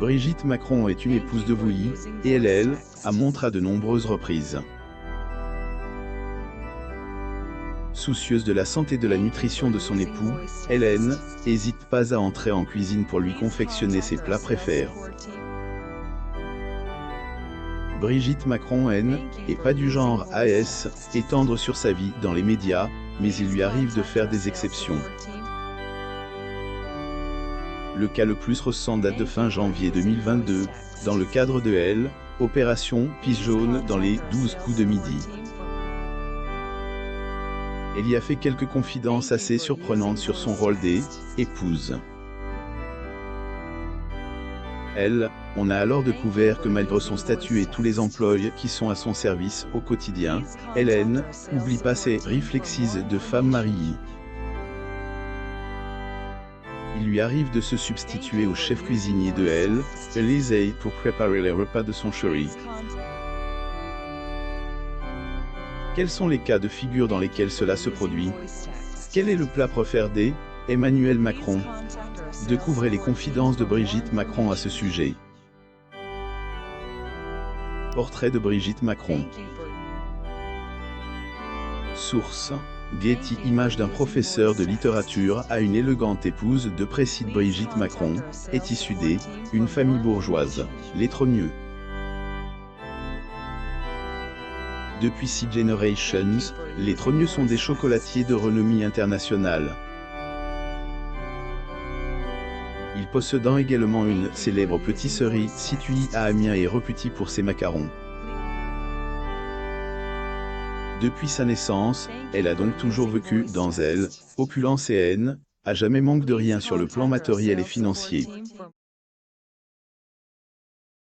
Brigitte Macron est une épouse de Vouilly, et elle a montré à de nombreuses reprises. Soucieuse de la santé et de la nutrition de son époux, Hélène n'hésite pas à entrer en cuisine pour lui confectionner ses plats préférés. Brigitte Macron n'est pas du genre à étendre sur sa vie dans les médias, mais il lui arrive de faire des exceptions. Le cas le plus récent date de fin janvier 2022, dans le cadre de Opération Pisse jaune dans les 12 coups de midi. Elle y a fait quelques confidences assez surprenantes sur son rôle d'épouse. On a alors découvert que malgré son statut et tous les employés qui sont à son service au quotidien, Hélène n'oublie pas ses réflexes de femme mariée. Il lui arrive de se substituer au chef cuisinier de Élysée pour préparer les repas de son chéri. Quels sont les cas de figure dans lesquels cela se produit? Quel est le plat préféré d'Emmanuel Macron? Découvrez les confidences de Brigitte Macron à ce sujet. Portrait de Brigitte Macron. Source: Getty. Image d'un professeur de littérature à une élégante épouse de précise. Brigitte Macron est issue d'une famille bourgeoise, les Trogneux. Depuis 6 generations, les Trogneux sont des chocolatiers de renommée internationale. Ils possèdent également une célèbre pâtisserie située à Amiens et réputée pour ses macarons. Depuis sa naissance, elle a donc toujours vécu dans opulence et a jamais manqué de rien sur le plan matériel et financier.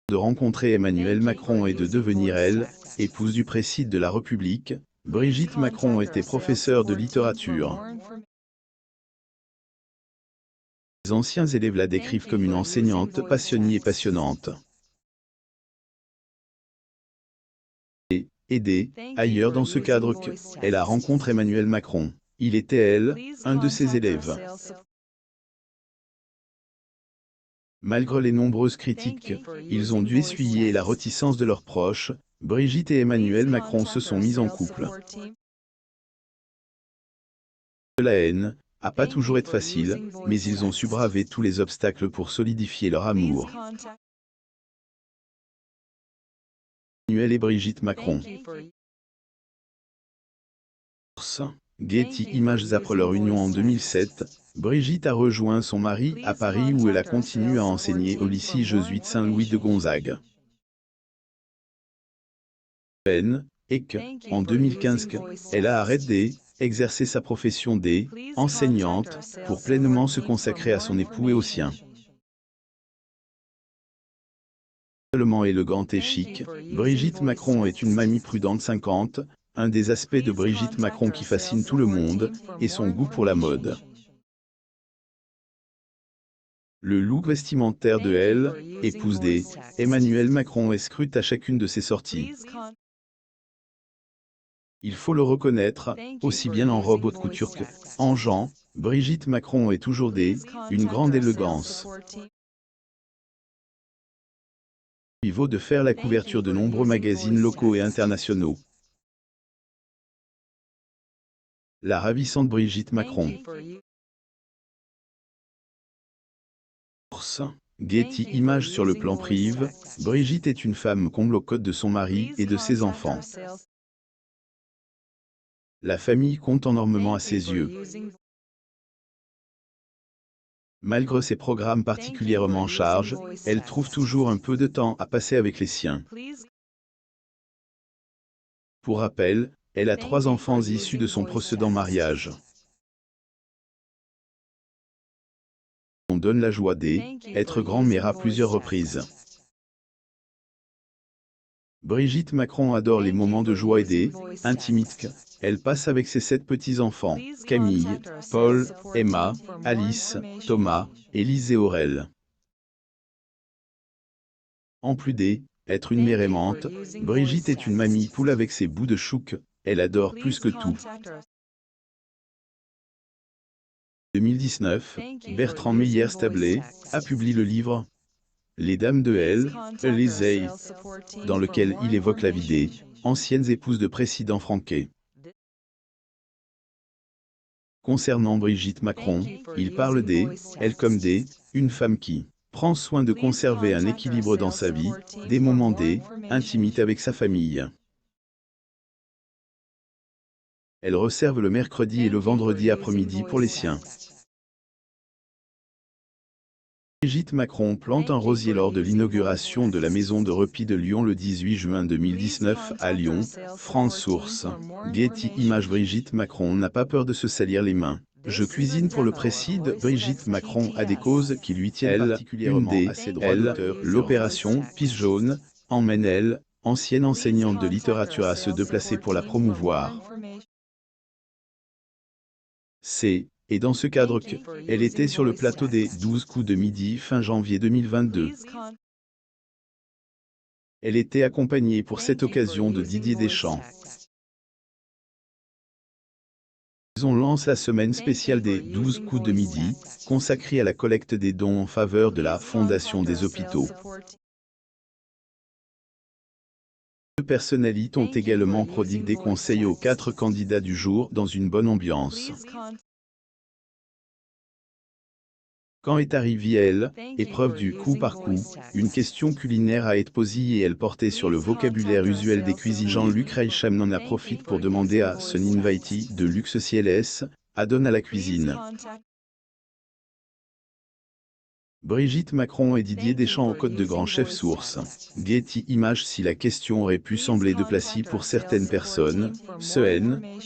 De rencontrer Emmanuel Macron et de devenir épouse du président de la République, Brigitte Macron était professeure de littérature. Les anciens élèves la décrivent comme une enseignante passionnée et passionnante. Aidée, ailleurs dans ce cadre qu'elle a rencontré Emmanuel Macron. Il était, un de ses élèves. Malgré les nombreuses critiques, ils ont dû essuyer la réticence de leurs proches. Brigitte et Emmanuel Macron se sont mis en couple. La haine n'a pas toujours été facile, mais ils ont su braver tous les obstacles pour solidifier leur amour. Emmanuel et Brigitte Macron. Getty. Images après leur union en 2007, Brigitte a rejoint son mari à Paris où elle a continué à enseigner au lycée jésuite Saint-Louis de Gonzague. En 2015, elle a arrêté d'exercer sa profession d'enseignante pour pleinement se consacrer à son époux et aux siens. Seulement élégante et chic, Brigitte Macron est une mamie prudente 50. Un des aspects de Brigitte Macron qui fascine tout le monde est son goût pour la mode. Le look vestimentaire de épouse d'Emmanuel Macron est scrute à chacune de ses sorties. Il faut le reconnaître, aussi bien en robe haute couture qu'en jean, Brigitte Macron est toujours une grande élégance. Il vaut de faire la couverture de nombreux magazines locaux et internationaux. La ravissante Brigitte Macron. Getty. Images sur le plan privé, Brigitte est une femme comble au code de son mari et de ses enfants. La famille compte énormément à ses yeux. Malgré ses programmes particulièrement chargés, elle trouve toujours un peu de temps à passer avec les siens. Pour rappel, elle a 3 enfants issus de son précédent mariage. On donne la joie d'être grand-mère à plusieurs reprises. Brigitte Macron adore les moments de joie et d'intimité qu'elle passe avec ses 7 petits-enfants, Camille, Paul, Emma, Alice, Thomas, Élise et Aurel. En plus d'être une mère aimante, Brigitte est une mamie poule avec ses bouts de chouque, elle adore plus que tout. 2019, Bertrand Meyer-Stablet a publié le livre Les dames de L, les dans lequel il évoque la vie des anciennes épouses de président Franquet. Concernant Brigitte Macron, il parle des elle comme des une femme qui prend soin de conserver un équilibre dans sa vie, des moments des intimite avec sa famille. Elle réserve le mercredi et le vendredi après-midi pour les siens. Brigitte Macron plante un rosier lors de l'inauguration de la maison de repos de Lyon le 18 juin 2019 à Lyon, France Source. Getty Images. Brigitte Macron n'a pas peur de se salir les mains. Je cuisine pour le président. Brigitte Macron a des causes qui lui tiennent particulièrement à ses droits d'auteur. L'opération Pisse jaune emmène elle, ancienne enseignante de littérature, à se déplacer pour la promouvoir. Et dans ce cadre elle était sur le plateau des 12 coups de midi fin janvier 2022. Elle était accompagnée pour cette occasion de Didier Deschamps. On lance la semaine spéciale des 12 coups de midi, consacrée à la collecte des dons en faveur de la Fondation des hôpitaux. Deux personnalités ont également prodigué des conseils aux 4 candidats du jour dans une bonne ambiance. Quand est arrivée elle, épreuve du coup par coup, une question culinaire a été posée et elle portait sur le vocabulaire usuel des cuisines. Jean-Luc Reichmann en a profité pour demander à son invité de luxe si elle adonne à la cuisine. Brigitte Macron et Didier Deschamps au code de grand chef source. Getty Images. Si la question aurait pu sembler déplacée pour certaines personnes, ce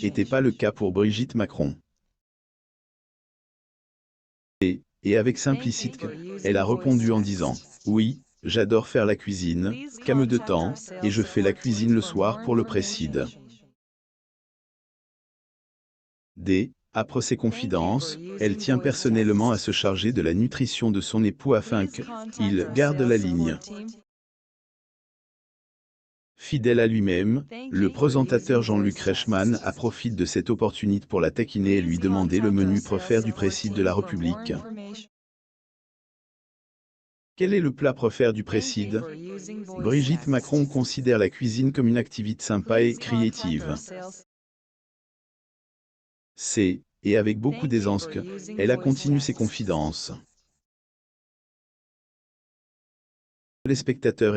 n'était pas le cas pour Brigitte Macron. Et avec simplicité, elle a répondu en disant « Oui, j'adore faire la cuisine, qu'à de temps, et je fais la cuisine le soir pour le président. » Après ses confidences, elle tient personnellement à se charger de la nutrition de son époux afin qu'il garde la ligne. Fidèle à lui-même, le présentateur Jean-Luc Reichmann a profité de cette opportunité pour la taquiner et lui demander le menu préféré du président de la République. Quel est le plat préféré du président? Brigitte Macron considère la cuisine comme une activité sympa et créative. Et avec beaucoup d'aisance, elle a continué ses confidences. Les spectateurs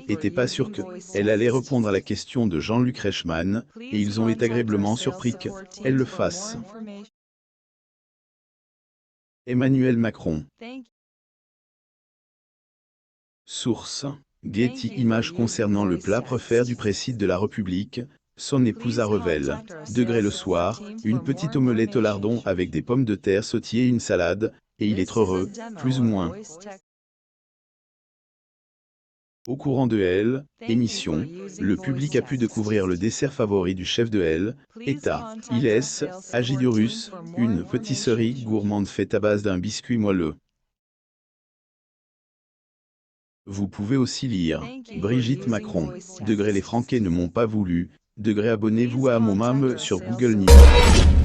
n'étaient pas sûrs qu'elle allait répondre à la question de Jean-Luc Reichmann, et ils ont été agréablement surpris qu'elle le fasse. Emmanuel Macron. Source. Getty Images. Concernant le plat préféré du président de la République, son épouse a révélé. Le soir, une petite omelette au lardon avec des pommes de terre sautées et une salade, et il est heureux, plus ou moins. Au courant de émission, le public a pu découvrir le dessert favori du chef de il est Agidurus, une pâtisserie gourmande faite à base d'un biscuit moelleux. Vous pouvez aussi lire Brigitte Macron. Les Franquets ne m'ont pas voulu. Abonnez-vous à mon mame sur Google News.